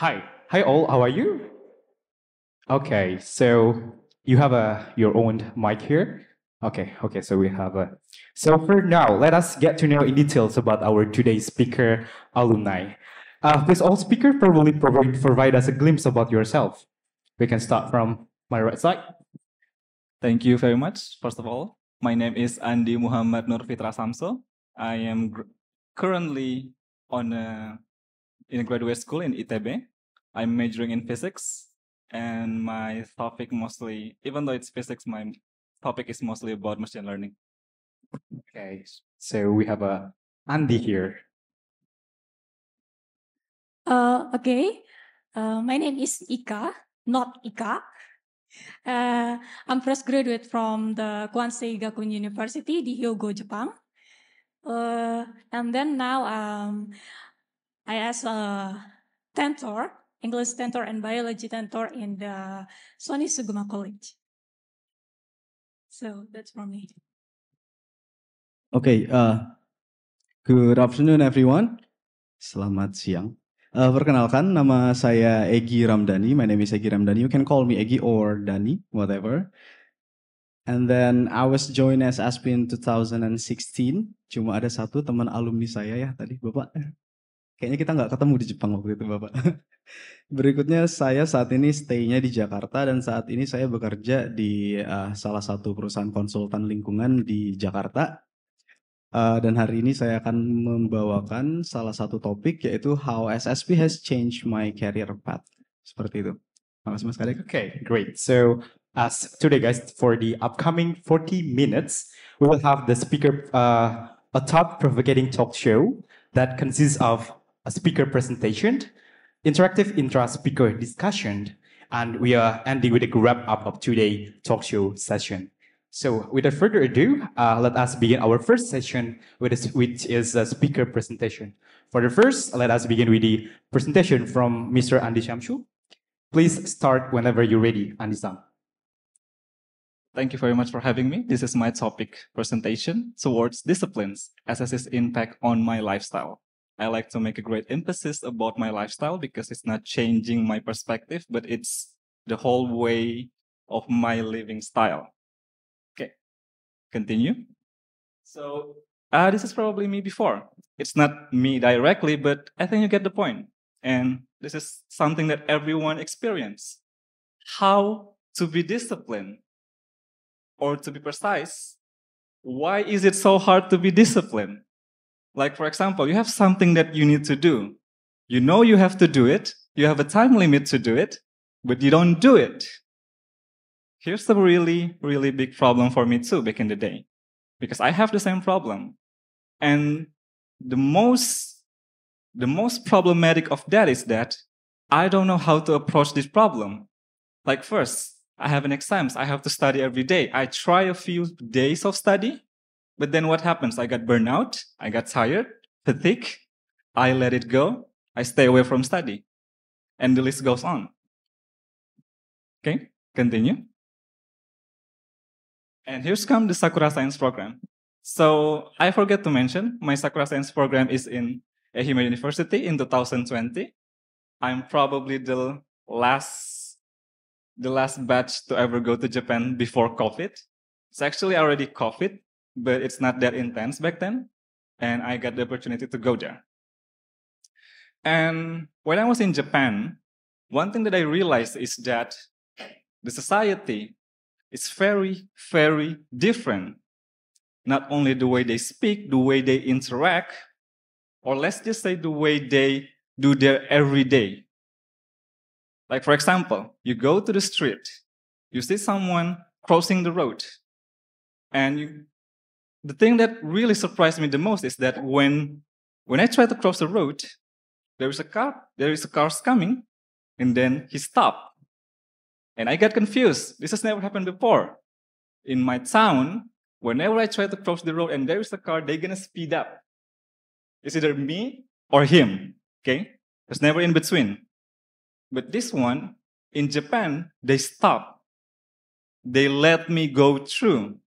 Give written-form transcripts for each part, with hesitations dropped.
Hi all, how are you? Okay, so you have your own mic here. Okay, so we have a. So for now, let us get to know in details about our today's speaker alumni. Please, all speaker probably provide us a glimpse about yourself. We can start from my right side. Thank you very much. First of all, my name is Andi Muhammad Nur Fitra Samso. I am currently in a graduate school in ITB. I'm majoring in physics, and my topic mostly, even though it's physics, my topic is mostly about machine learning. Okay, so we have a Andy here. Okay. My name is Ika, not Ika. I'm fresh graduate from the Kwansei Gakuin University di Hyogo, Japan. And then now I as a tentor, English tentor and biology tentor in the Sony Suguma College. So that's from me. Okay, good afternoon everyone. Selamat siang. Perkenalkan, nama saya Egi Ramdhani. My name is Egi Ramdhani. You can call me Egi or Dani, whatever. And then I was joined as ASPI in 2016. Cuma ada satu teman alumni saya ya tadi, Bapak. Kayaknya kita nggak ketemu di Jepang waktu itu, Bapak. Berikutnya saya saat ini stay-nya di Jakarta dan saat ini saya bekerja di salah satu perusahaan konsultan lingkungan di Jakarta. Dan hari ini saya akan membawakan salah satu topik yaitu how SSP has changed my career path. Seperti itu. Makasih Mas Kadek. Okay, great. So as today, guys, for the upcoming 40 minutes, we will have the speaker, a thought-provoking talk show that consists of a speaker presentation, interactive intra-speaker discussion, and we are ending with a wrap-up of today's talk show session. So without further ado, let us begin our first session, which is a speaker presentation. For the first, let us begin with the presentation from Mr. Andi Shamshu. Please start whenever you're ready, Andi-san. Thank you very much for having me. This is my topic presentation towards disciplines, SS's impact on my lifestyle. I like to make a great emphasis about my lifestyle because it's not changing my perspective, but it's the whole way of my living style. Okay, continue. So this is probably me before. It's not me directly, but I think you get the point. And this is something that everyone experiences. How to be disciplined? Or to be precise, why is it so hard to be disciplined? Like, for example, you have something that you need to do. You know you have to do it. You have a time limit to do it, but you don't do it. Here's a really, really big problem for me too back in the day, because I have the same problem. And the most problematic of that is that I don't know how to approach this problem. Like first, I have an exams. I have to study every day. I try a few days of study, but then what happens? I got burnout. I got tired, fatigue. I let it go. I stay away from study. And the list goes on. Okay, continue. And here's come the Sakura Science program. So I forget to mention, my Sakura Science program is in Ehime University in 2020. I'm probably the last batch to ever go to Japan before COVID. It's actually already COVID, but it's not that intense back then. And I got the opportunity to go there. And when I was in Japan, one thing that I realized is that the society is very, very different. Not only the way they speak, the way they interact, or let's just say the way they do their everyday. Like, for example, you go to the street, you see someone crossing the road, and the thing that really surprised me the most is that when I try to cross the road, there is a car coming, and then he stopped. And I got confused. This has never happened before. In my town, whenever I try to cross the road and there is a car, they're gonna speed up. It's either me or him, okay? There's never in between. But this one, in Japan, they stop. They let me go through.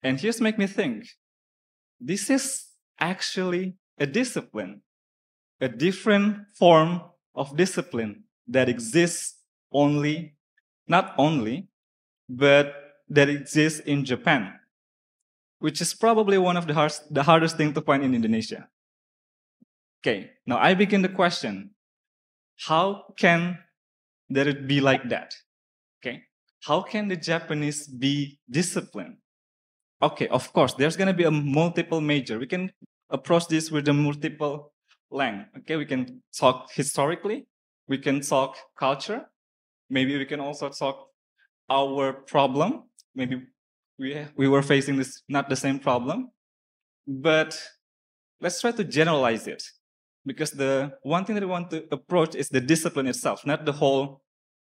And here's make me think, this is actually a discipline, a different form of discipline that exists not only, but that exists in Japan, which is probably one of the hardest thing to find in Indonesia. Okay, now I begin the question, how can there be like that? Okay, how can the Japanese be disciplined? Okay, of course, there's going to be a multiple major. We can approach this with a multiple length. Okay, we can talk historically, we can talk culture, maybe we can also talk our problem. Maybe we were facing this not the same problem, but let's try to generalize it, because the one thing that we want to approach is the discipline itself, not the whole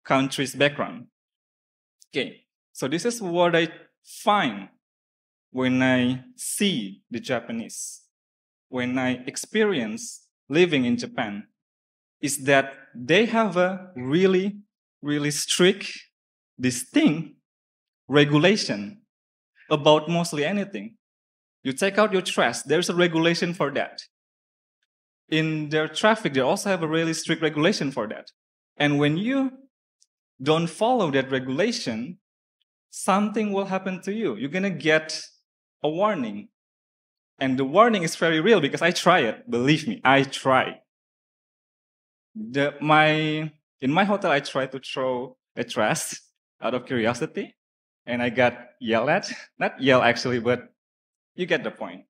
country's background. Okay, so this is what I find when I see the Japanese, when I experience living in Japan, is that they have a really, really strict, distinct regulation about mostly anything. You take out your trash, there's a regulation for that. In their traffic, they also have a really strict regulation for that. And when you don't follow that regulation, something will happen to you. You're gonna get a warning. And the warning is very real because I try it. Believe me, I try. In my hotel, I tried to throw a trash out of curiosity, and I got yelled at. Not yell actually, but you get the point.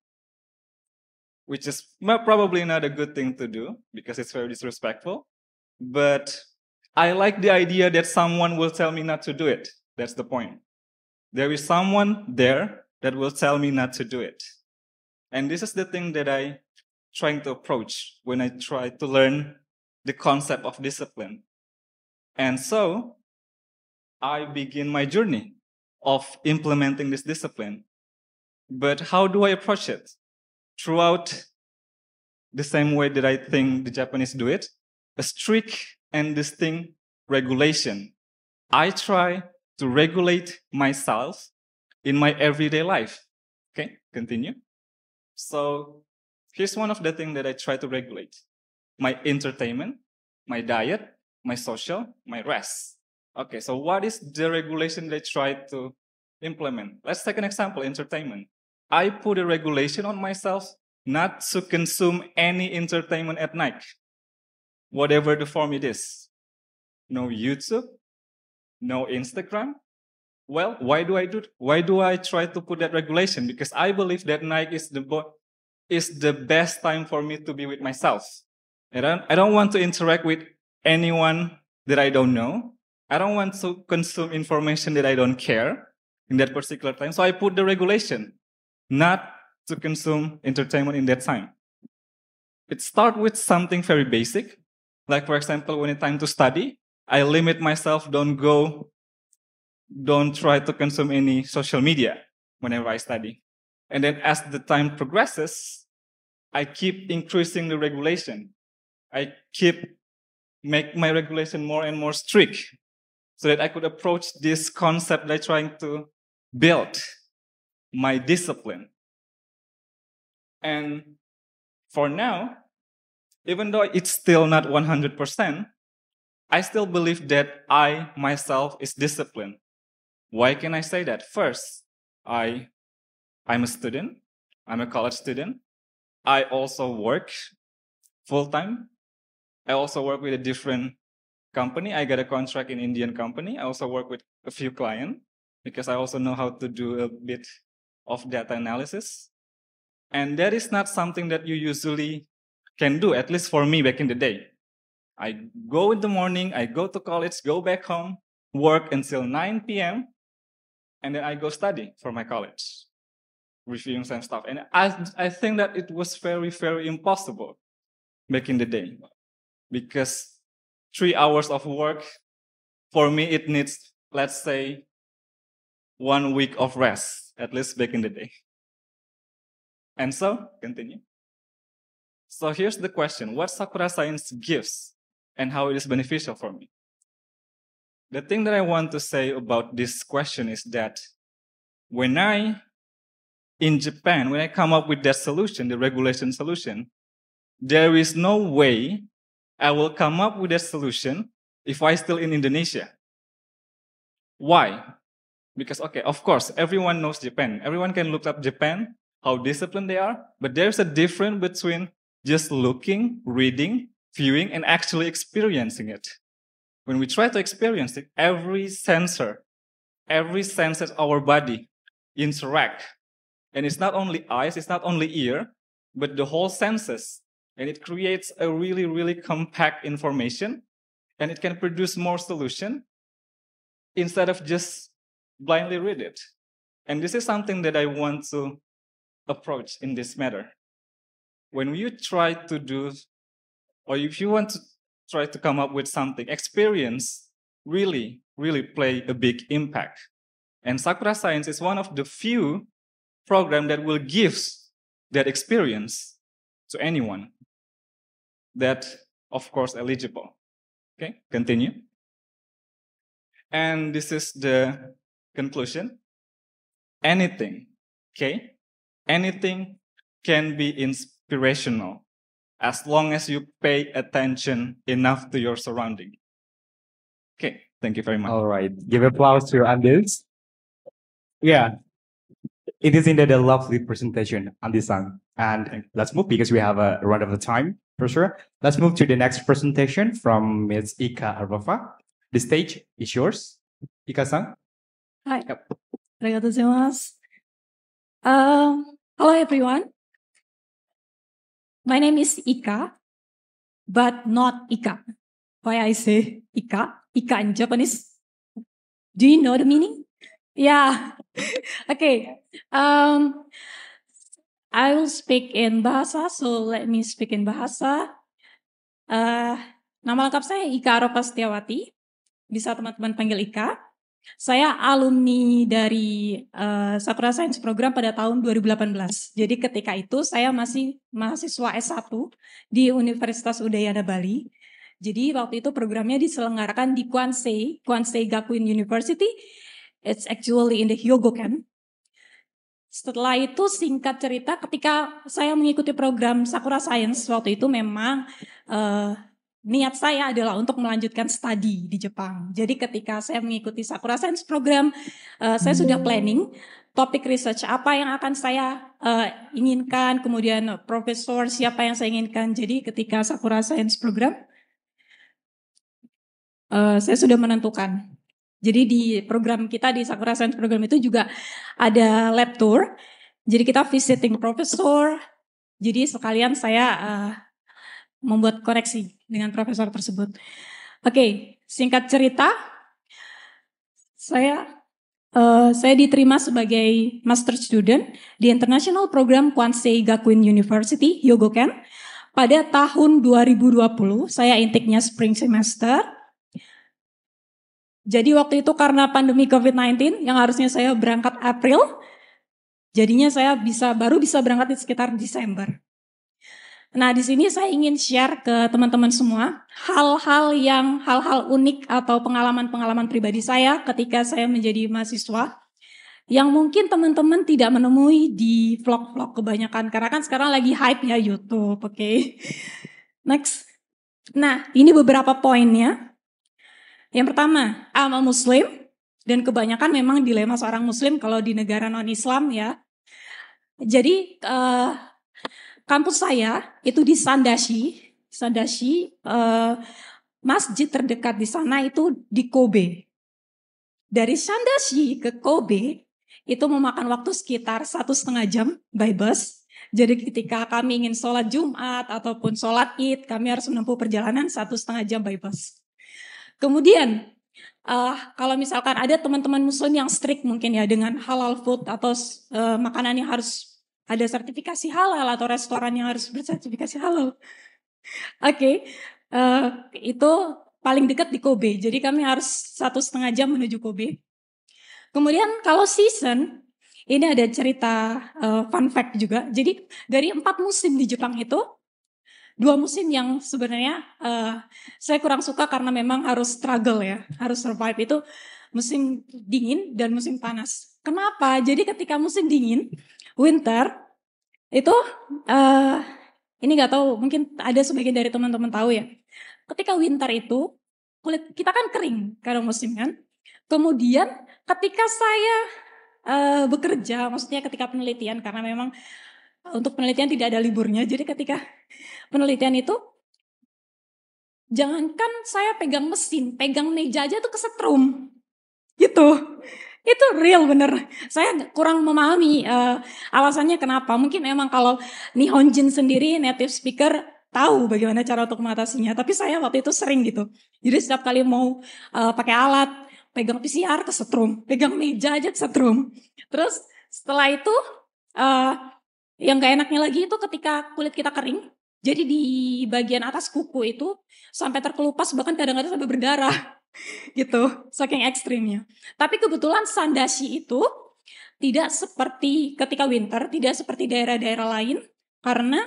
Which is probably not a good thing to do because it's very disrespectful. But I like the idea that someone will tell me not to do it. That's the point. There is someone there that will tell me not to do it. And this is the thing that I trying to approach when I try to learn the concept of discipline. And so I begin my journey of implementing this discipline. But how do I approach it? Throughout the same way that I think the Japanese do it, a strict and distinct regulation. I try to regulate myself in my everyday life. Okay, continue. So here's one of the things that I try to regulate. My entertainment, my diet, my social, my rest. Okay, so what is the regulation that I try to implement? Let's take an example, entertainment. I put a regulation on myself not to consume any entertainment at night, whatever the form it is. No YouTube, no Instagram. Well, why do I try to put that regulation? Because I believe that night is the best time for me to be with myself. And I don't want to interact with anyone that I don't know. I don't want to consume information that I don't care in that particular time. So I put the regulation not to consume entertainment in that time. It starts with something very basic. Like, for example, when it's time to study, I limit myself, don't try to consume any social media whenever I study. And then as the time progresses, I keep increasing the regulation. I make my regulation more and more strict so that I could approach this concept that I'm trying to build, my discipline. And for now, even though it's still not 100%, I still believe that I myself is disciplined. Why can I say that? First, I'm a student. I'm a college student. I also work full-time. I also work with a different company. I got a contract in Indian company. I also work with a few clients because I also know how to do a bit of data analysis. And that is not something that you usually can do, at least for me back in the day. I go in the morning, I go to college, go back home, work until 9 p.m., and then I go study for my college, reviewing some stuff. And I think that it was very, very impossible back in the day because 3 hours of work, for me, it needs, let's say, 1 week of rest, at least back in the day. And so, continue. So here's the question, what Sakura Science gives and how it is beneficial for me? The thing that I want to say about this question is that in Japan, when I come up with that solution, the regulation solution, there is no way I will come up with a solution if I still in Indonesia. Why? Because, okay, of course, everyone knows Japan. Everyone can look up Japan, how disciplined they are, but there's a difference between just looking, reading, viewing, and actually experiencing it. When we try to experience it, every sense of our body interact. And it's not only eyes, it's not only ear, but the whole senses. And it creates a really, really compact information, and it can produce more solution instead of just blindly read it. And this is something that I want to approach in this matter. When you try to do, or if you want to try to come up with something, experience really, really play a big impact. And Sakura Science is one of the few programs that will give that experience to anyone that, of course, eligible. Okay, continue. And this is the conclusion. Anything, okay? Anything can be inspirational as long as you pay attention enough to your surrounding. Okay, thank you very much. All right. Give applause to Andils. Yeah. It is indeed a lovely presentation, Andi-san. And let's move because we have a run of the time for sure. Let's move to the next presentation from Ms. Ika Arbafa. The stage is yours. Ika-san. Hi. Yep. Arigatou gozaimasu. Hello everyone. My name is Ika, but not Ika. Why I say Ika? Ika in Japanese. Do you know the meaning? Yeah. Okay. I will speak in Bahasa, so let me speak in Bahasa. Nama lengkap saya Ika Arbafa Setiawati. Bisa teman-teman panggil Ika. Saya alumni dari Sakura Science Program pada tahun 2018. Jadi ketika itu saya masih mahasiswa S1 di Universitas Udayana Bali. Jadi waktu itu programnya diselenggarakan di Kwansei Gakuin University. It's actually in the Hyogoken. Setelah itu singkat cerita ketika saya mengikuti program Sakura Science waktu itu memang niat saya adalah untuk melanjutkan studi di Jepang. Jadi ketika saya mengikuti Sakura Science Program, saya sudah planning topik research apa yang akan saya inginkan, kemudian profesor siapa yang saya inginkan. Jadi ketika Sakura Science Program, saya sudah menentukan. Jadi di program kita di Sakura Science Program itu juga ada lab tour. Jadi kita visiting profesor. Jadi sekalian saya membuat koreksi dengan profesor tersebut. Oke, singkat cerita, saya diterima sebagai master student di International Program Kwansei Gakuin University, Hyogoken. Pada tahun 2020, saya intiknya spring semester. Jadi waktu itu karena pandemi COVID-19 yang harusnya saya berangkat April, jadinya saya baru bisa berangkat di sekitar Desember. Nah, di sini saya ingin share ke teman-teman semua hal-hal unik atau pengalaman-pengalaman pribadi saya ketika saya menjadi mahasiswa yang mungkin teman-teman tidak menemui di vlog-vlog kebanyakan karena kan sekarang lagi hype ya YouTube, oke. Next. Nah, ini beberapa poinnya. Yang pertama, I'm a Muslim dan kebanyakan memang dilema seorang Muslim kalau di negara non-Islam ya. Jadi kampus saya itu di Sandashi, masjid terdekat di sana itu di Kobe. Dari Sandashi ke Kobe itu memakan waktu sekitar 1,5 jam by bus. Jadi ketika kami ingin sholat Jumat ataupun sholat Id, kami harus menempuh perjalanan 1,5 jam by bus. Kemudian kalau misalkan ada teman-teman Muslim yang strict mungkin ya dengan halal food atau makanan yang harus ada sertifikasi halal atau restoran yang harus bersertifikasi halal. Oke, itu paling dekat di Kobe. Jadi kami harus 1,5 jam menuju Kobe. Kemudian kalau season, ini ada cerita fun fact juga. Jadi dari 4 musim di Jepang itu, 2 musim yang sebenarnya saya kurang suka karena memang harus struggle ya, harus survive itu musim dingin dan musim panas. Kenapa? Jadi ketika musim dingin, winter itu ini nggak tahu mungkin ada sebagian dari teman-teman tahu ya. ketika winter itu kulit kita kan kering karena musim kan. Kemudian ketika saya bekerja, maksudnya ketika penelitian, karena memang untuk penelitian tidak ada liburnya, jadi ketika penelitian itu jangankan saya pegang mesin, pegang meja aja tuh kesetrum gitu. Itu real bener. Saya kurang memahami alasannya kenapa. Mungkin emang kalau Nihonjin sendiri native speaker tahu bagaimana cara untuk mengatasinya. Tapi saya waktu itu sering gitu. Jadi setiap kali mau pakai alat, pegang PCR kesetrum, pegang meja aja kesetrum. Terus setelah itu yang gak enaknya lagi itu ketika kulit kita kering. Jadi di bagian atas kuku itu sampai terkelupas, bahkan kadang-kadang sampai berdarah gitu, saking ekstrimnya. Tapi kebetulan Sandashi itu tidak seperti ketika winter, tidak seperti daerah-daerah lain, karena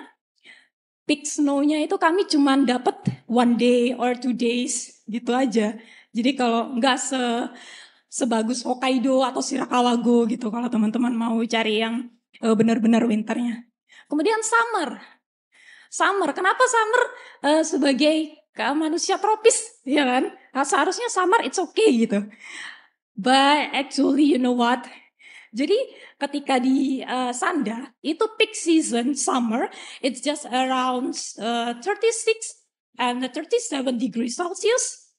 peak snow-nya itu kami cuma dapat 1 day or 2 days gitu aja. Jadi kalau nggak sebagus Hokkaido atau Shirakawago gitu, kalau teman-teman mau cari yang benar-benar winternya. Kemudian summer, kenapa summer sebagai manusia tropis, ya kan? Nah, seharusnya summer it's okay gitu. But actually you know what? Jadi ketika di Sanda itu peak season summer, it's just around 36 and 37 degrees Celsius.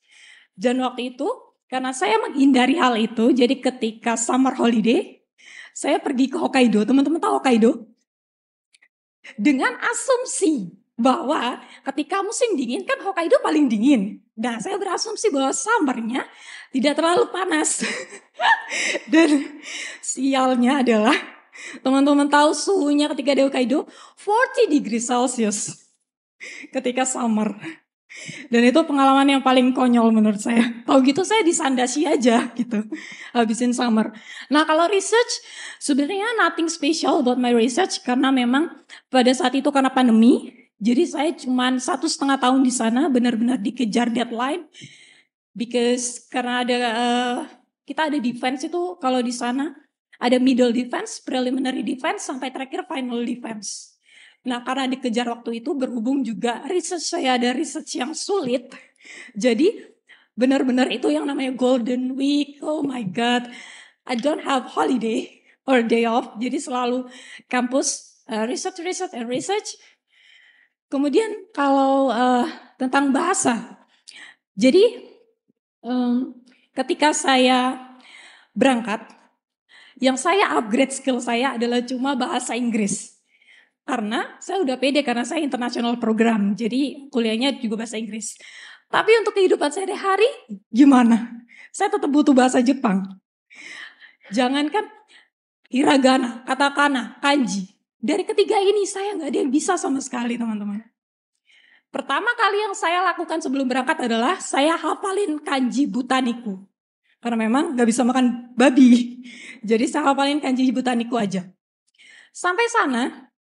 Dan waktu itu karena saya menghindari hal itu, jadi ketika summer holiday saya pergi ke Hokkaido. Teman-teman tahu Hokkaido? Dengan asumsi bahwa ketika musim dingin kan Hokkaido paling dingin. Nah, saya berasumsi bahwa summernya tidak terlalu panas. Dan sialnya adalah teman-teman tahu suhunya ketika di Hokkaido 40 degrees Celsius ketika summer. Dan itu pengalaman yang paling konyol menurut saya. Kalau gitu saya di Sandashi aja gitu, habisin summer. Nah kalau research, sebenarnya nothing special about my research. Karena memang pada saat itu karena pandemi, jadi saya cuma 1,5 tahun di sana, benar-benar dikejar deadline. Because karena ada kita ada defense itu kalau di sana, ada middle defense, preliminary defense, sampai terakhir final defense. Nah karena dikejar waktu itu berhubung juga research saya ada research yang sulit. Jadi benar-benar itu yang namanya golden week. Oh my god, I don't have holiday or day off. Jadi selalu kampus research. Kemudian kalau tentang bahasa. Jadi ketika saya berangkat, yang saya upgrade skill saya adalah cuma bahasa Inggris. Karena saya udah pede karena saya international program. Jadi kuliahnya juga bahasa Inggris. Tapi untuk kehidupan sehari-hari gimana? Saya tetap butuh bahasa Jepang. Jangankan hiragana, katakana, kanji. Dari ketiga ini saya nggak ada yang bisa sama sekali teman-teman. Pertama kali yang saya lakukan sebelum berangkat adalah saya hafalin kanji butaniku. Karena memang nggak bisa makan babi. Jadi saya hafalin kanji butaniku aja. Sampai sana,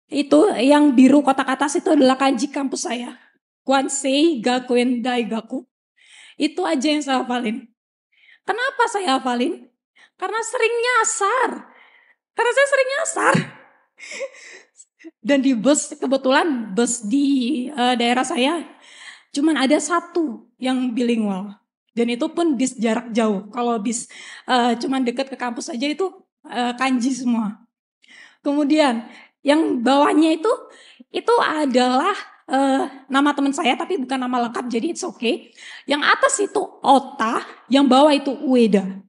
itu yang biru kotak atas itu adalah kanji kampus saya. Kwansei Gakuen Daigaku. Itu aja yang saya hafalin. Kenapa saya hafalin? Karena sering nyasar. Dan di bus, kebetulan bus di daerah saya cuman ada satu yang bilingual. Dan itu pun bis jarak jauh. Kalau bis cuman dekat ke kampus aja itu kanji semua. Kemudian yang bawahnya itu adalah nama teman saya tapi bukan nama lengkap jadi it's okay. Yang atas itu Ota, yang bawah itu Ueda.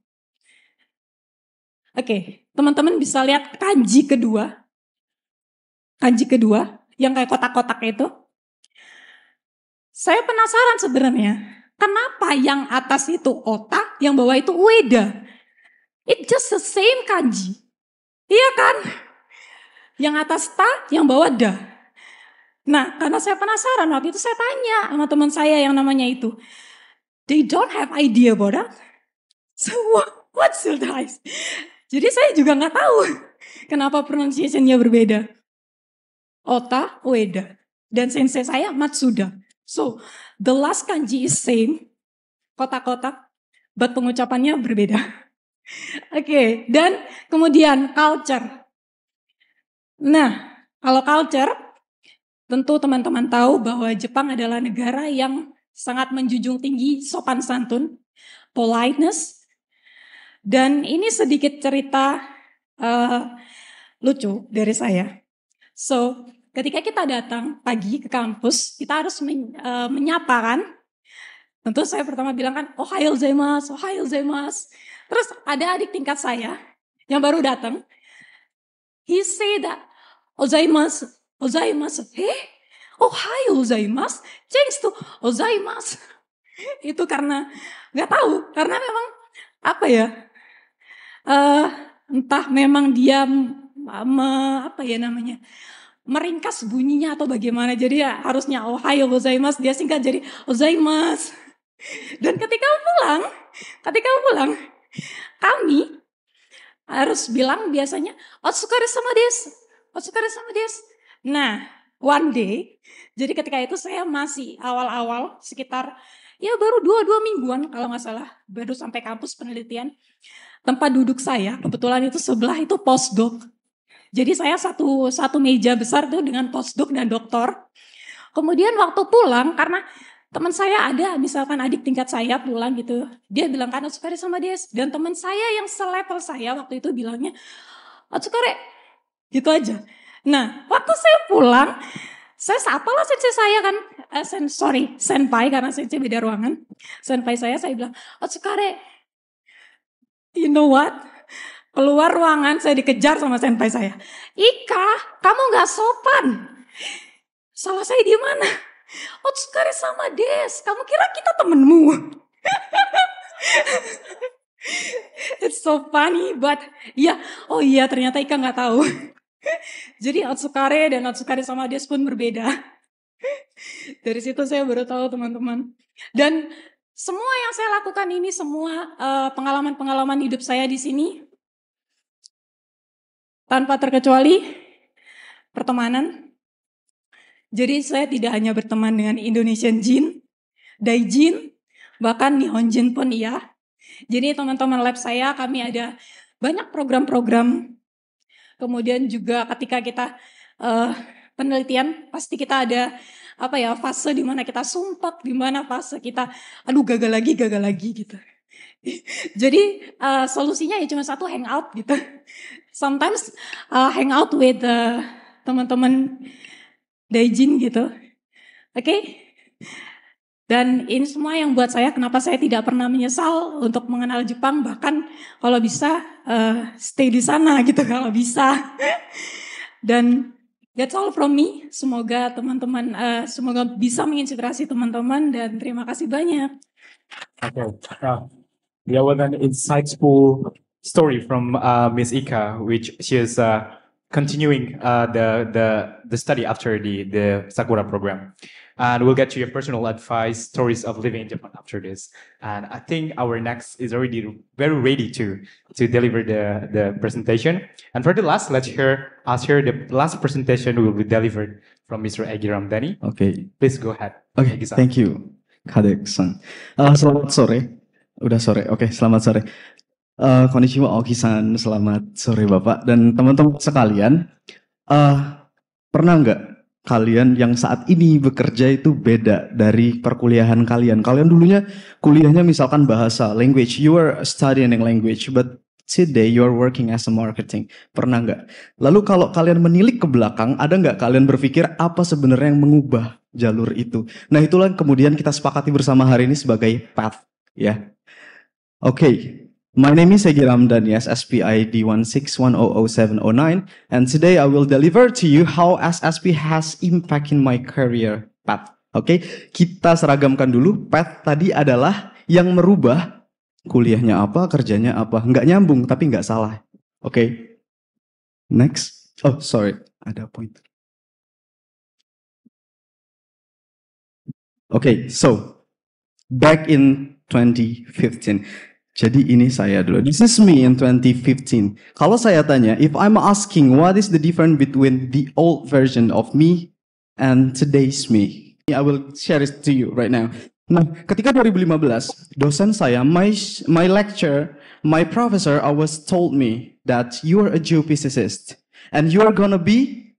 Oke, teman-teman bisa lihat kanji kedua. Kanji kedua yang kayak kotak-kotak itu. Saya penasaran sebenarnya, kenapa yang atas itu Ota, yang bawah itu Ueda? It's just the same kanji. Iya kan? Yang atas ta, yang bawah da. Nah, karena saya penasaran, waktu itu saya tanya sama teman saya yang namanya itu. They don't have idea about that. So what's the dice? Jadi saya juga nggak tahu kenapa pronunciation-nya berbeda. Ota, Ueda. Dan sensei saya Matsuda. So, the last kanji is same. Kotak-kotak, but pengucapannya berbeda. Oke, dan kemudian culture. Nah, kalau culture, tentu teman-teman tahu bahwa Jepang adalah negara yang sangat menjunjung tinggi sopan santun, politeness. Dan ini sedikit cerita lucu dari saya. So, ketika kita datang pagi ke kampus, kita harus menyapa kan. Tentu saya pertama bilang kan, ohayou gozaimasu, ohayou gozaimasu. Terus ada adik tingkat saya yang baru datang. He say that, ozaimasu, ozaimasu. Ohayou gozaimasu, change to ozaimasu. Itu karena nggak tahu, karena memang apa ya? Entah memang dia meringkas bunyinya atau bagaimana. Jadi ya harusnya ohayou gozaimasu, dia singkat jadi ozaimasu. Dan ketika pulang, kami harus bilang biasanya otsukare-sama desu, otsukare-sama desu. Nah, one day, jadi ketika itu saya masih awal-awal sekitar ya baru 2 mingguan kalau nggak salah, baru sampai kampus penelitian. Tempat duduk saya kebetulan itu sebelah itu postdoc. Jadi saya satu meja besar tuh dengan postdoc dan doktor. Kemudian waktu pulang, karena teman saya ada, misalkan adik tingkat saya pulang gitu, dia bilang kan otsukare-sama desu. Dan teman saya yang selevel saya waktu itu bilangnya otsukare, gitu aja. Nah, waktu saya pulang, saya sapa lah sensei saya kan, senpai karena sensei beda ruangan. Senpai saya bilang otsukare. You know what? Keluar ruangan, saya dikejar sama senpai saya. Ika, kamu gak sopan. Salah saya di mana? Otsukare-sama desu. Kamu kira kita temenmu? It's so funny, but oh iya ternyata Ika gak tahu. Jadi otsukare dan otsukare-sama desu pun berbeda. Dari situ saya baru tahu teman-teman. Dan semua yang saya lakukan ini, semua pengalaman-pengalaman hidup saya di sini, tanpa terkecuali pertemanan. Jadi saya tidak hanya berteman dengan Indonesian Jin, Daijin, bahkan Nihon Jin pun iya. Jadi teman-teman lab saya, kami ada banyak program-program. Kemudian juga ketika kita penelitian, pasti kita ada fase di mana kita sumpah, di mana fase kita gagal lagi gitu. Jadi solusinya ya cuma satu, hangout gitu. Sometimes hangout with teman-teman Daijin gitu. Oke? Dan ini semua yang buat saya kenapa saya tidak pernah menyesal untuk mengenal Jepang, bahkan kalau bisa stay di sana gitu kalau bisa. Dan that's all from me. Semoga teman-teman semoga bisa menginspirasi teman-teman dan terima kasih banyak. Okay. There was an insightful story from Miss Ika, which she is continuing the study after the Sakura program. And we'll get to your personal advice, stories of living in Japan after this. And I think our next is already very ready to deliver the presentation. And for the last, let's hear the last presentation will be delivered from Mr. Egi Ramdhani. Okay. Please go ahead. Okay, thank you, Kadek-san. Selamat sore. Udah sore. Oke, selamat sore. Konnichiwa Oki-san, selamat sore Bapak dan teman-teman sekalian. Pernah nggak kalian yang saat ini bekerja itu beda dari perkuliahan kalian? Kalian dulunya kuliahnya misalkan bahasa, language, you were studying language, but today you are working as a marketing. Pernah nggak? Lalu kalau kalian menilik ke belakang, ada nggak kalian berpikir apa sebenarnya yang mengubah jalur itu? Nah itulah kemudian kita sepakati bersama hari ini sebagai path, ya. Okay. My name is Egi Ramdhani, SSP ID 161000709, and today I will deliver to you how SSP has impact in my career path. Oke, kita seragamkan dulu. Path tadi adalah yang merubah kuliahnya apa, kerjanya apa. Nggak nyambung, tapi nggak salah. Oke, next. Oh, sorry, ada pointer. Oke, so back in 2015. Jadi ini saya dulu. This is me in 2015. Kalau saya tanya, if I'm asking what is the difference between the old version of me and today's me, I will share it to you right now. Nah, ketika 2015, dosen saya, my lecturer, my professor always told me that you are a geophysicist and you are gonna be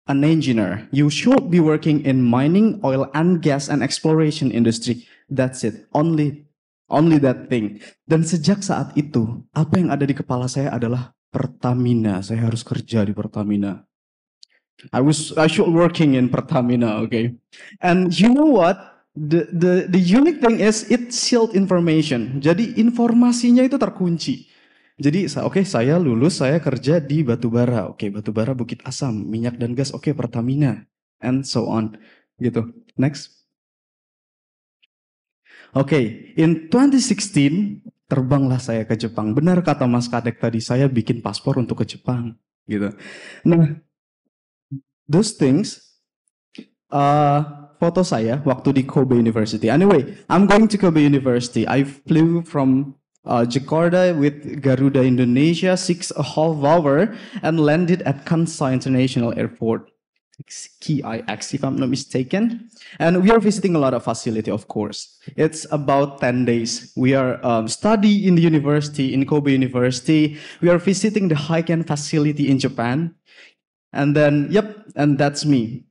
an engineer. You should be working in mining, oil and gas and exploration industry. That's it. Only that thing. Dan sejak saat itu, apa yang ada di kepala saya adalah Pertamina. Saya harus kerja di Pertamina. I should working in Pertamina, okay. And you know what? The unique thing is it sealed information. Jadi informasinya itu terkunci. Jadi saya lulus, saya kerja di batubara. Oke, batubara Bukit Asam, minyak dan gas, oke, Pertamina, and so on. Gitu. Next. Oke, in 2016 terbanglah saya ke Jepang. Benar kata Mas Kadek tadi, saya bikin paspor untuk ke Jepang, gitu. Nah, those things, foto saya waktu di Kobe University. Anyway, I'm going to Kobe University. I flew from Jakarta with Garuda Indonesia 6.5 hours and landed at Kansai International Airport, KIX if I'm not mistaken. And we are visiting a lot of facility, of course. It's about 10 days. We are study in the university, in Kobe University. We are visiting the Heiken facility in Japan. And then, and that's me.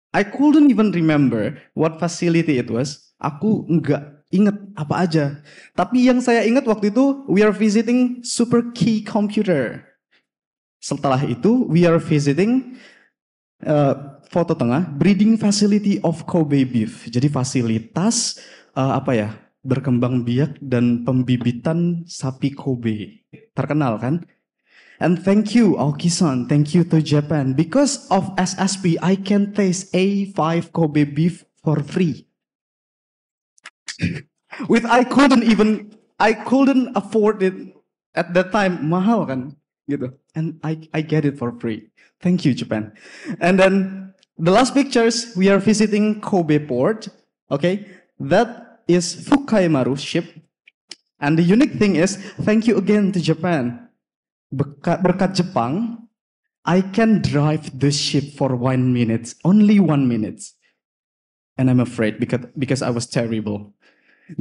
I couldn't even remember what facility it was. Aku nggak ingat apa aja. Tapi yang saya ingat waktu itu, we are visiting Super Key Computer. Setelah itu, we are visiting foto tengah, breeding facility of Kobe beef. Jadi fasilitas berkembang biak dan pembibitan sapi Kobe. Terkenal kan? And thank you, Aoki-san. Thank you to Japan. Because of SSP, I can taste A5 Kobe beef for free. With I couldn't afford it at that time. Mahal kan? Gitu. And I get it for free. Thank you, Japan. And then the last pictures, we are visiting Kobe port. Okay. That is Fukaimaru ship. And the unique thing is, thank you again to Japan. Berkat Jepang, I can drive the ship for 1 minute, only 1 minute. And I'm afraid because I was terrible.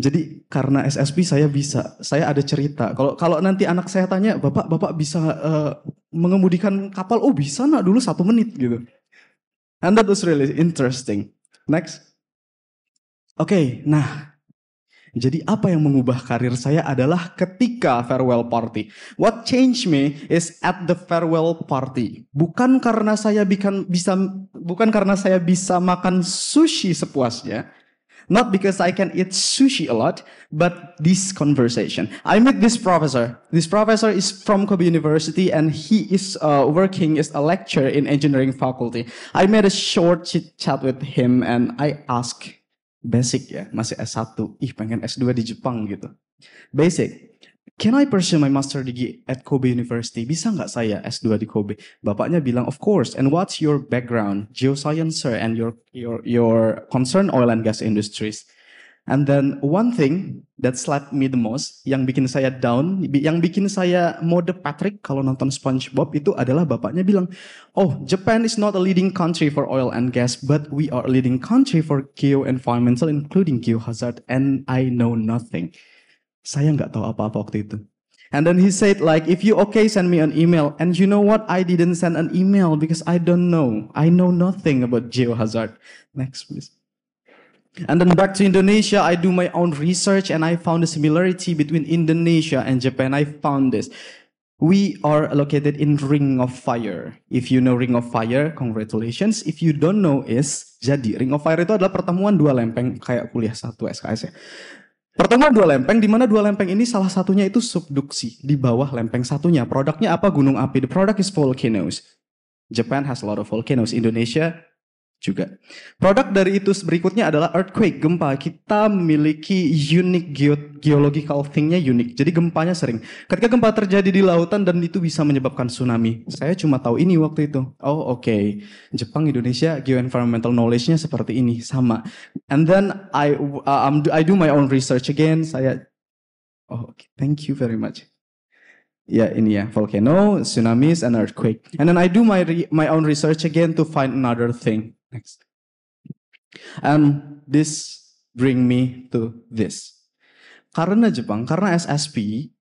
Jadi karena SSP saya ada cerita. Kalau nanti anak saya tanya, bapak bisa mengemudikan kapal? Oh bisa nak, dulu 1 menit gitu. And that was really interesting. Next. Oke, nah. Jadi apa yang mengubah karir saya adalah ketika farewell party. What changed me is at the farewell party. Bukan karena saya bisa makan sushi sepuasnya. Not because I can eat sushi a lot, but this conversation. I met this professor. This professor is from Kobe University and he is working as a lecturer in engineering faculty. I made a short chit chat with him and I asked, basic ya, masih S1, pengen S2 di Jepang gitu. Basic, can I pursue my master degree at Kobe University? Bisa nggak saya S2 di Kobe? Bapaknya bilang, of course. And what's your background? Geoscience, sir, and your concern oil and gas industries. And then one thing that slapped me the most, yang bikin saya down, yang bikin saya mode Patrick kalau nonton SpongeBob itu adalah bapaknya bilang, oh, Japan is not a leading country for oil and gas, but we are a leading country for geo-environmental, including geohazard, and I know nothing. Saya nggak tahu apa-apa waktu itu. And then he said like, if you okay, send me an email. And you know what? I didn't send an email because I don't know. I know nothing about geohazard. Next, please. And then back to Indonesia, I do my own research and I found a similarity between Indonesia and Japan. I found this. We are located in Ring of Fire. If you know Ring of Fire, congratulations. If you don't know jadi Ring of Fire itu adalah pertemuan 2 lempeng kayak kuliah 1 SKS ya. Pertemuan 2 lempeng, di mana 2 lempeng ini salah satunya itu subduksi di bawah lempeng satunya. Produknya apa? Gunung api. The product is volcanoes. Japan has a lot of volcanoes. Indonesia juga. Produk dari itu berikutnya adalah earthquake, gempa. Kita memiliki unique geological thing-nya unik. Jadi gempanya sering. Ketika gempa terjadi di lautan dan itu bisa menyebabkan tsunami. Saya cuma tahu ini waktu itu. Oh, oke. Jepang, Indonesia, geoenvironmental knowledge-nya seperti ini, sama. And then I do my own research again. Okay, thank you very much. Ya, ini ya, volcano, tsunamis, and earthquake. And then I do my own research again to find another thing. Next. And this bring me to this. Karena Jepang, karena SSP,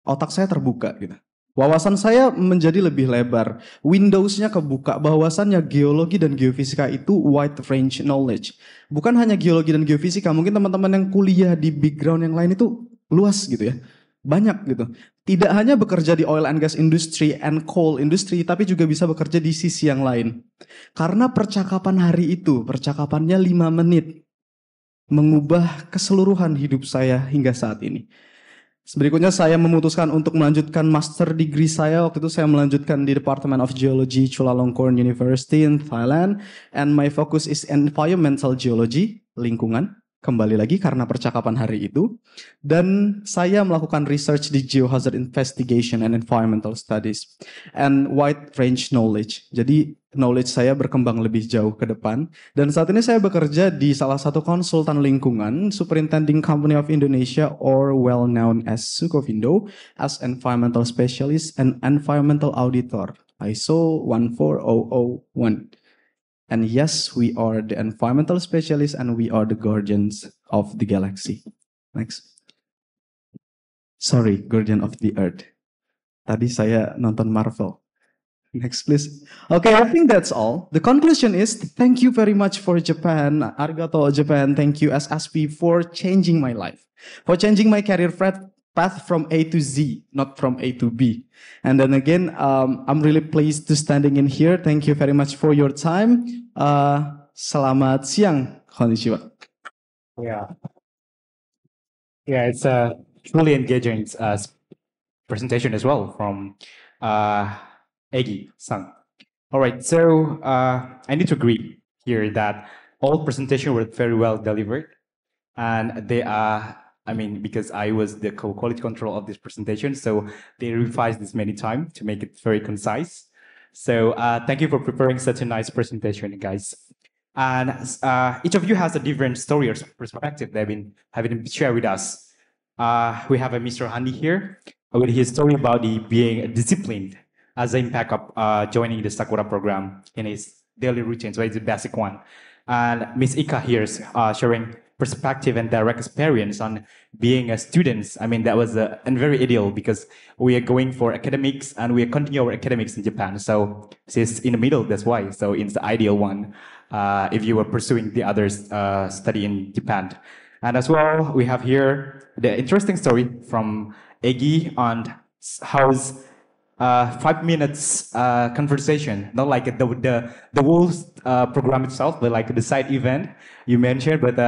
otak saya terbuka gitu. Wawasan saya menjadi lebih lebar. Windows-nya kebuka. Bahwasannya geologi dan geofisika itu wide range knowledge. Bukan hanya geologi dan geofisika. Mungkin teman-teman yang kuliah di background yang lain itu luas gitu ya. Banyak gitu. Tidak hanya bekerja di oil and gas industry and coal industry, tapi juga bisa bekerja di sisi yang lain. Karena percakapan hari itu, percakapannya 5 menit, mengubah keseluruhan hidup saya hingga saat ini. Berikutnya saya memutuskan untuk melanjutkan master degree saya. Waktu itu saya melanjutkan di Department of Geology Chulalongkorn University in Thailand. And my focus is environmental geology, lingkungan. Kembali lagi karena percakapan hari itu. Dan saya melakukan research di geohazard investigation and environmental studies. And wide range knowledge. Jadi knowledge saya berkembang lebih jauh ke depan. Dan saat ini saya bekerja di salah satu konsultan lingkungan, Superintending Company of Indonesia or well known as Sukovindo, as environmental specialist and environmental auditor, ISO 14001. And yes, we are the environmental specialists and we are the guardians of the galaxy. Next. Sorry, guardian of the earth. Tadi saya nonton Marvel. Next, please. Okay, I think that's all. The conclusion is thank you very much for Japan. Arigato, Japan. Thank you, SSP, for changing my life, for changing my career path from A to Z, not from A to B. And then again, I'm really pleased to standing in here. Thank you very much for your time. Selamat siang. Konnichiwa. Yeah. Yeah, it's a truly engaging presentation as well from Egi-san. All right, so I need to agree here that all presentations were very well delivered, and they are. I mean, because I was the quality control of this presentation, so they revised this many times to make it very concise. So thank you for preparing such a nice presentation, guys. And each of you has a different story or perspective they've been having to share with us. We have a Mr. Handi here with his story about being disciplined as the impact of joining the Sakura program in his daily routine. So it's the basic one. And Miss Ika here is sharing perspective and direct experience on being a student. I mean, that was and very ideal because we are going for academics and we are continuing our academics in Japan. So she's in the middle, that's why. So it's the ideal one if you were pursuing the others study in Japan. And as well, we have here the interesting story from Egi on how's 5 minutes conversation, not like the whole program itself, but like the side event you mentioned, but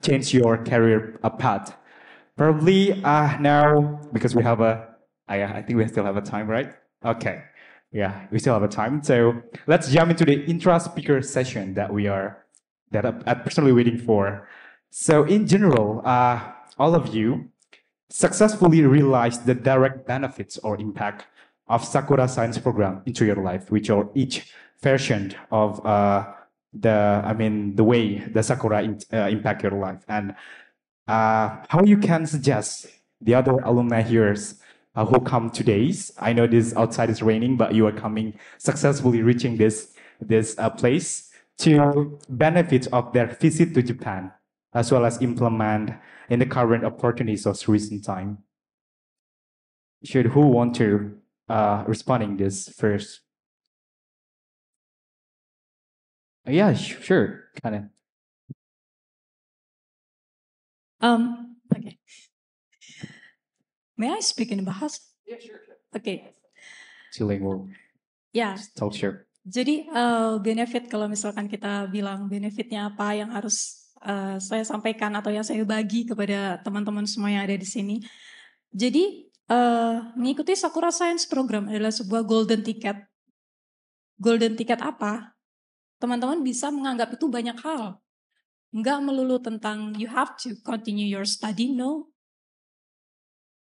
change your career path. Probably now, because we have I think we still have a time, right? Okay. Yeah, we still have a time. So let's jump into the intra speaker session that I'm personally waiting for. So in general, all of you successfully realized the direct benefits or impact of Sakura Science Program into your life, which are each version of the way the Sakura impact your life, and how you can suggest the other alumni here who come today's. I know this outside is raining, but you are coming successfully reaching this place to benefit of their visit to Japan, as well as implement in the current opportunities of recent time. Who want to responding this first? Yeah, sure, kind of. Okay. May I speak in Bahasa? Yeah, sure. Okay. Trilingual. Ya. Talk sure. Jadi benefit kalau misalkan kita bilang benefitnya apa yang harus saya sampaikan atau yang saya bagi kepada teman-teman semua yang ada di sini. Jadi mengikuti Sakura Science Program adalah sebuah golden ticket. Golden ticket apa? Teman-teman bisa menganggap itu banyak hal. Enggak melulu tentang you have to continue your study, no.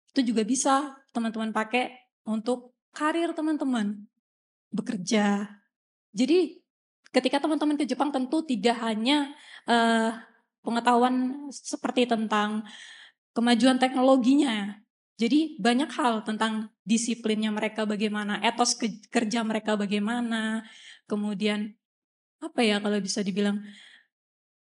Itu juga bisa teman-teman pakai untuk karir teman-teman, bekerja. Jadi ketika teman-teman ke Jepang tentu tidak hanya pengetahuan seperti tentang kemajuan teknologinya. Jadi banyak hal tentang disiplinnya mereka bagaimana, etos kerja mereka bagaimana, kemudian apa ya kalau bisa dibilang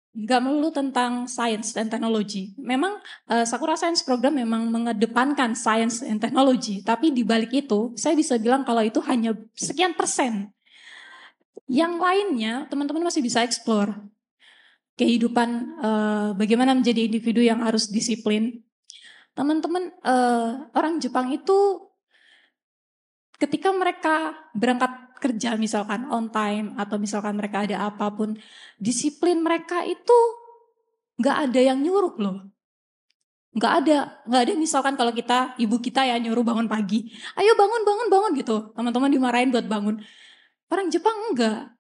nggak melulu tentang science dan teknologi. Memang Sakura Science Program memang mengedepankan science and technology, tapi di balik itu saya bisa bilang kalau itu hanya sekian persen. Yang lainnya teman-teman masih bisa explore kehidupan, bagaimana menjadi individu yang harus disiplin. Teman-teman, orang Jepang itu ketika mereka berangkat kerja misalkan on time atau misalkan mereka ada apapun, disiplin mereka itu nggak ada yang nyuruh loh. Nggak ada misalkan kalau ibu kita ya nyuruh bangun pagi, ayo bangun gitu, teman-teman dimarahin buat bangun. Orang Jepang enggak,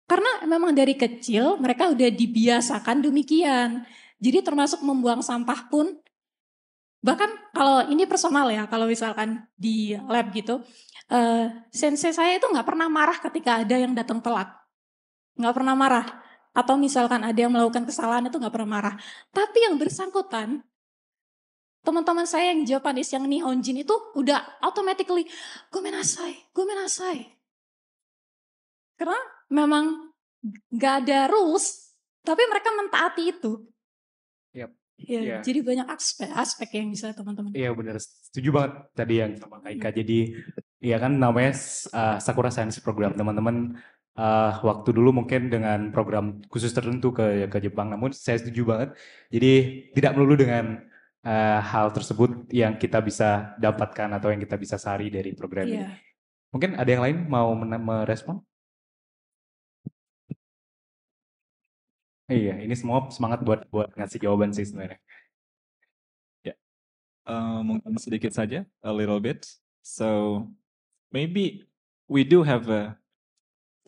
karena memang dari kecil mereka udah dibiasakan demikian. Jadi termasuk membuang sampah pun, bahkan kalau ini personal ya, kalau misalkan di lab gitu, sensei saya itu nggak pernah marah ketika ada yang datang telat, nggak pernah marah. Atau misalkan ada yang melakukan kesalahan itu nggak pernah marah. Tapi yang bersangkutan, teman-teman saya yang Japanese, yang Nihonjin itu udah automatically gomenasai. Karena memang nggak ada rules, tapi mereka mentaati itu. Yep. Ya, Yeah. Jadi banyak aspek yang bisa teman-teman. Iya benar, setuju banget tadi yang sama Kak Ika. Jadi ya kan namanya Sakura Science Program, teman-teman. Waktu dulu mungkin dengan program khusus tertentu ke Jepang, namun saya setuju banget. Jadi tidak melulu dengan hal tersebut yang kita bisa dapatkan atau yang kita bisa sari dari program ini. Mungkin ada yang lain mau merespon? Iya, ini semua semangat buat ngasih jawaban sih sebenarnya. Mungkin sedikit saja, a little bit. So maybe we do have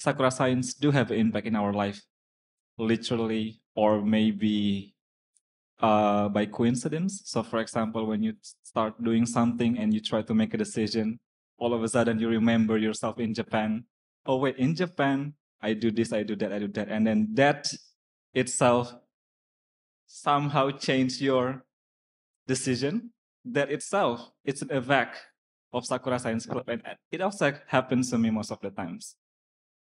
Sakura Science do have an impact in our life, literally, or maybe by coincidence. So for example, when you start doing something and you try to make a decision, all of a sudden you remember yourself in Japan. Oh wait, in Japan, I do this, I do that. And then that itself somehow changed your decision. That itself, it's an effect of Sakura Science Club. And it also happens to me most of the times.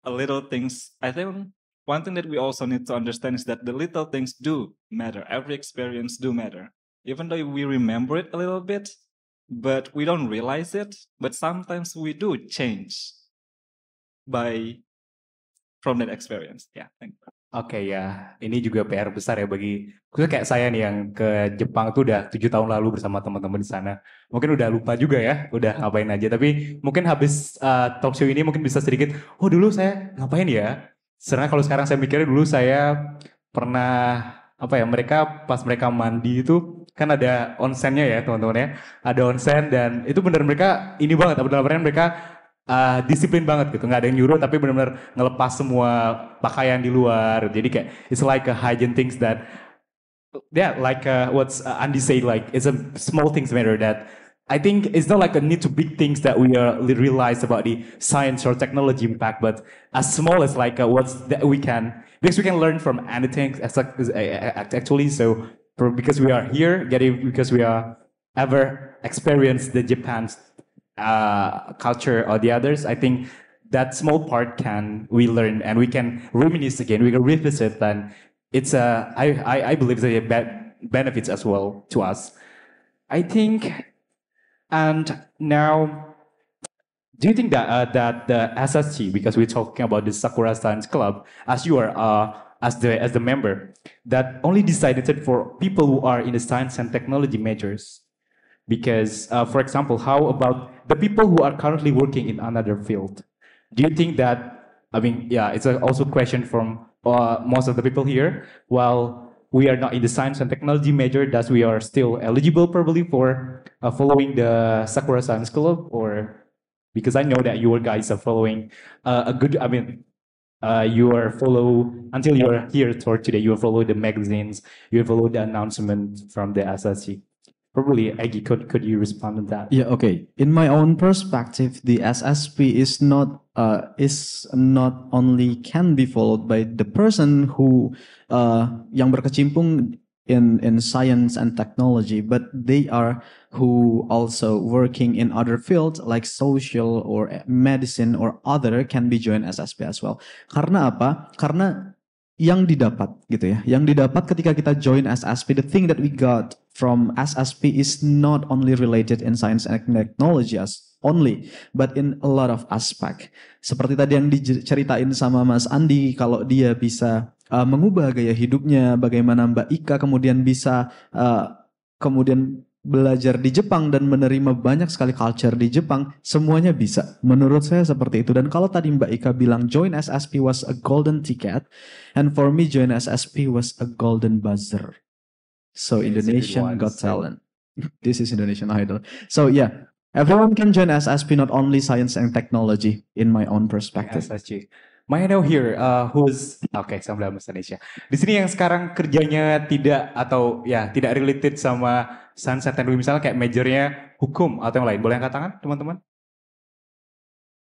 A little things, I think one thing that we also need to understand is that the little things do matter. Every experience do matter. Even though we remember it a little bit, but we don't realize it, but sometimes we do change from that experience. Yeah, thank you. Oke ya, ini juga PR besar ya bagi khususnya kayak saya nih yang ke Jepang tuh udah 7 tahun lalu bersama teman-teman di sana. Mungkin udah lupa juga ya, udah ngapain aja. Tapi mungkin habis talk show ini mungkin bisa sedikit, oh dulu saya ngapain ya? Karena kalau sekarang saya mikirnya dulu saya pernah mereka pas mereka mandi itu kan ada onsennya ya teman-teman ya, ada onsen dan itu benar mereka ini banget, benar-benar mereka disiplin banget gitu, nggak ada yang nyuruh tapi benar-benar ngelepas semua pakaian di luar. Jadi kayak it's like a hygiene things that like what's Andy said, like it's a small things matter that I think it's not like a need to big things that we realize about the science or technology impact, but as small as like what's that we can, because we can learn from anything actually. So because we are here, because we are ever experienced the Japan's culture or the others, I think that small part we learn and we can reminisce again, we can revisit, and it's I believe it's a benefits as well to us, I think. And now, do you think that the SSG, because we're talking about the Sakura Science Club, as you are as the member, that only decided for people who are in the science and technology majors? Because, for example, how about the people who are currently working in another field? Do you think that, it's also a question from most of the people here, while we are not in the science and technology major, thus we are still eligible probably for following the Sakura Science Club? Or, because I know that you guys are following you are follow, until you are here for today, you follow the magazines, you follow the announcement from the SSG. Probably, Aggie, could you respond to that? Yeah, okay. In my own perspective, the SSP is not only can be followed by the person who yang berkecimpung in science and technology, but they are who also working in other fields like social or medicine or other can be join SSP as well. Karena apa? Karena yang didapat gitu ya. Yang didapat ketika kita join SSP, the thing that we got from SSP is not only related in science and technology as only, but in a lot of aspect. Seperti tadi yang diceritain sama Mas Andi, kalau dia bisa mengubah gaya hidupnya, bagaimana Mbak Ika kemudian bisa kemudian belajar di Jepang dan menerima banyak sekali culture di Jepang, semuanya bisa. Menurut saya seperti itu. Dan kalau tadi Mbak Ika bilang join SSP was a golden ticket, and for me join SSP was a golden buzzer. So Indonesian Got Talent. This is Indonesian Idol. So yeah, everyone can join SSP, not only science and technology, in my own perspective. SSG. May I know here who's sama bahasa Indonesia. Di sini yang sekarang kerjanya tidak atau ya tidak related sama science and technology, misalnya kayak majornya hukum atau yang lain. Boleh angkat tangan teman-teman?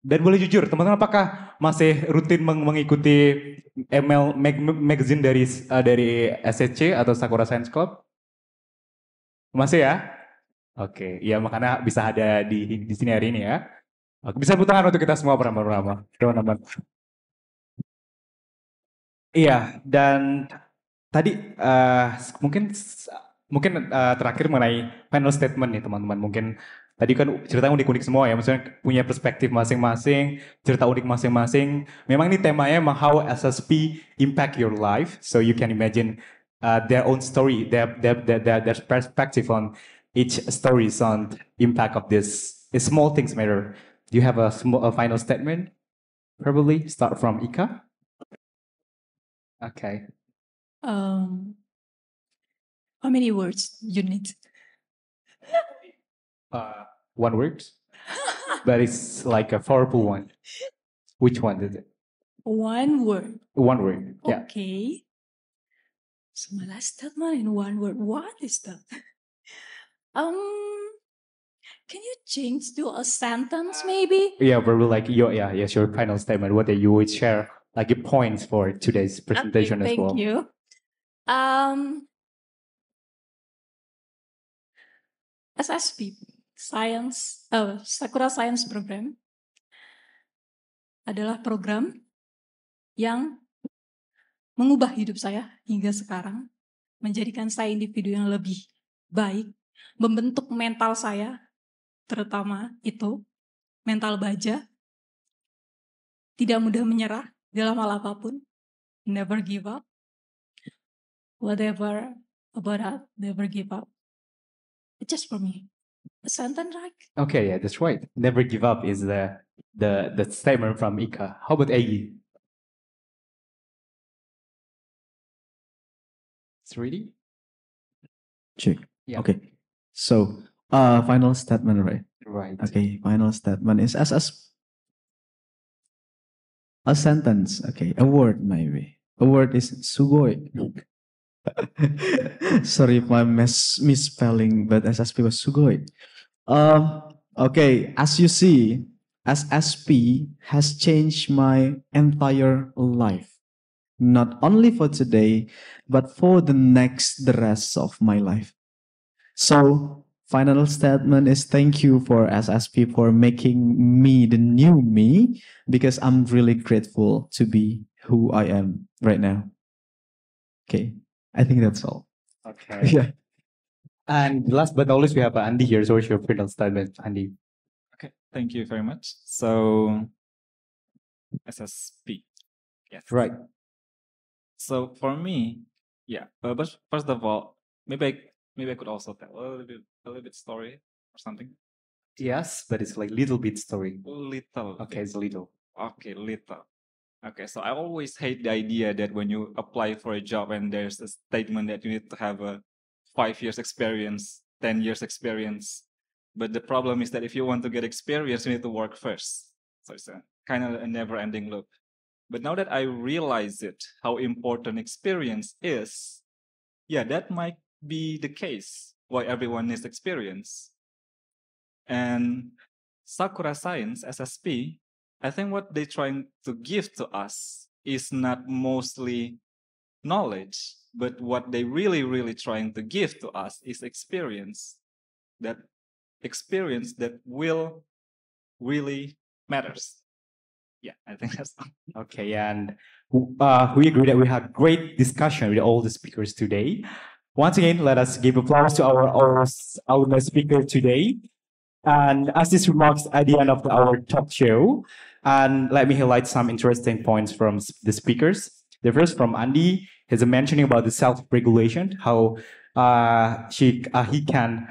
Dan boleh jujur, teman-teman apakah masih rutin mengikuti ML magazine dari SSC atau Sakura Science Club? Masih ya? Oke, ya makanya bisa ada di sini hari ini ya. Oke, bisa tepuk tangan untuk kita semua bersama-sama. Teman-teman. Iya, dan tadi mungkin terakhir mengenai final statement nih teman-teman. Mungkin tadi kan cerita unik-unik semua ya, maksudnya punya perspektif masing-masing, cerita unik masing-masing. Memang ini temanya emang how SSP impact your life, so you can imagine their own story, their perspective on each stories on impact of this. Small things matter. Do you have a final statement? Probably start from Ika. Okay. How many words you need? One word, but it's like a powerful one. Which one is it? One word. One word. Yeah. Okay. So my last statement in one word. What is that? Can you change to a sentence maybe? Yeah, probably like your final statement. What you would share like your points for today's presentation Okay, as well. thank you. SSP Sakura Science Program adalah program yang mengubah hidup saya hingga sekarang, menjadikan saya individu yang lebih baik, membentuk mental saya, terutama itu mental baja, tidak mudah menyerah dalam hal apapun, never give up, whatever about that, never give up. It's just for me. A sentence, right? Okay, yeah, that's right. Never give up is the statement from Ika. How about Egi? It's ready? Check. Yeah. Okay. So, final statement, right? Right. Okay, final statement is as a sentence. Okay, a word maybe. A word is sugoi. Sorry if I'm misspelling, but SSP was sugoi. Okay, as you see, SSP has changed my entire life. Not only for today, but for the rest of my life. So, final statement is thank you for SSP for making me the new me, because I'm really grateful to be who I am right now. Okay, I think that's all. Okay. Yeah. And last but not least, we have Andy here. So what's your final statement, Andy? Okay, thank you very much. So, SSP. Yes. Right. So for me, yeah. But first of all, maybe I could also tell a little bit story or something. Yes, but it's like little bit story. Little. Okay, it's little. Okay, little. Okay, so I always hate the idea that when you apply for a job and there's a statement that you need to have a 5 years experience, 10 years experience. But the problem is that if you want to get experience, you need to work first. So it's a kind of a never-ending loop. But now that I realize it, how important experience is, yeah, that might be the case why everyone needs experience. And Sakura Science, SSP, I think what they're trying to give to us is not mostly knowledge, but what they really trying to give to us is experience. That experience that will really matters. Yeah, I think that's all. Okay, and we agree that we had great discussion with all the speakers today. Once again, let us give applause to our speaker today. And as this remarks at the end of our talk show, and let me highlight some interesting points from the speakers. The first from Andy, he's mentioning about the self-regulation, how he can,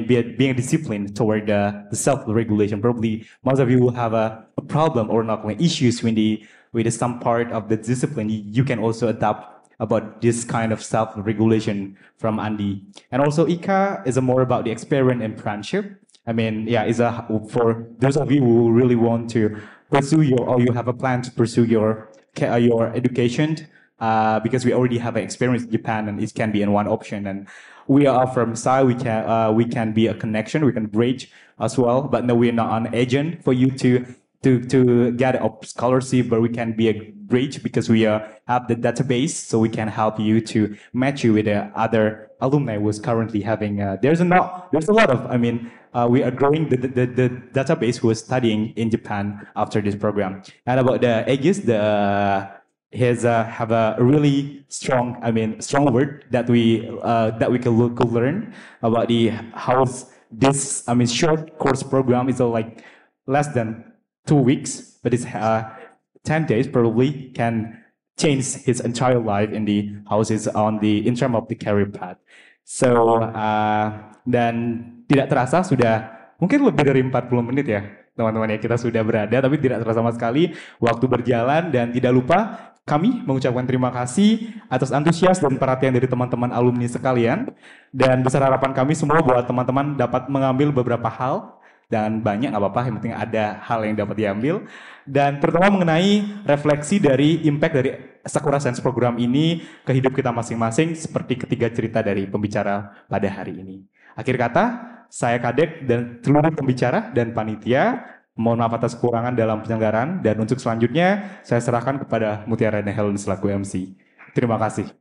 being disciplined toward the self-regulation. Probably most of you will have a problem or not issues with some part of the discipline. You can also adapt about this kind of self-regulation from Andy. And also Ika is more about the experience and friendship. Is for those of you who really want to pursue or you have a plan to pursue your education, because we already have an experience in Japan and it can be in one option. And we are from SAI, we can be a connection, we can bridge as well. But no, we're not an agent for you to get a scholarship, but we can be a bridge because we have the database, so we can help you to match you with the other alumni who's currently having. There's a lot of. We are growing the database who is studying in Japan after this program. And about the Aegis, has have a really strong word that we could learn about the how this short course program is like less than 2 weeks, but it's 10 days probably can change his entire life in the houses in terms of the career path. So dan tidak terasa sudah mungkin lebih dari 40 menit ya teman-teman ya kita sudah berada, tapi tidak terasa sama sekali waktu berjalan. Dan tidak lupa kami mengucapkan terima kasih atas antusias dan perhatian dari teman-teman alumni sekalian, dan besar harapan kami semua buat teman-teman dapat mengambil beberapa hal, dan banyak nggak apa-apa, yang penting ada hal yang dapat diambil, dan terutama mengenai refleksi dari impact dari Sakura Science Program ini ke hidup kita masing-masing, seperti ketiga cerita dari pembicara pada hari ini. Akhir kata, saya Kadek dan seluruh pembicara dan panitia mohon maaf atas kekurangan dalam penyelenggaraan, dan untuk selanjutnya saya serahkan kepada Mutiara dan Helen selaku MC. Terima kasih.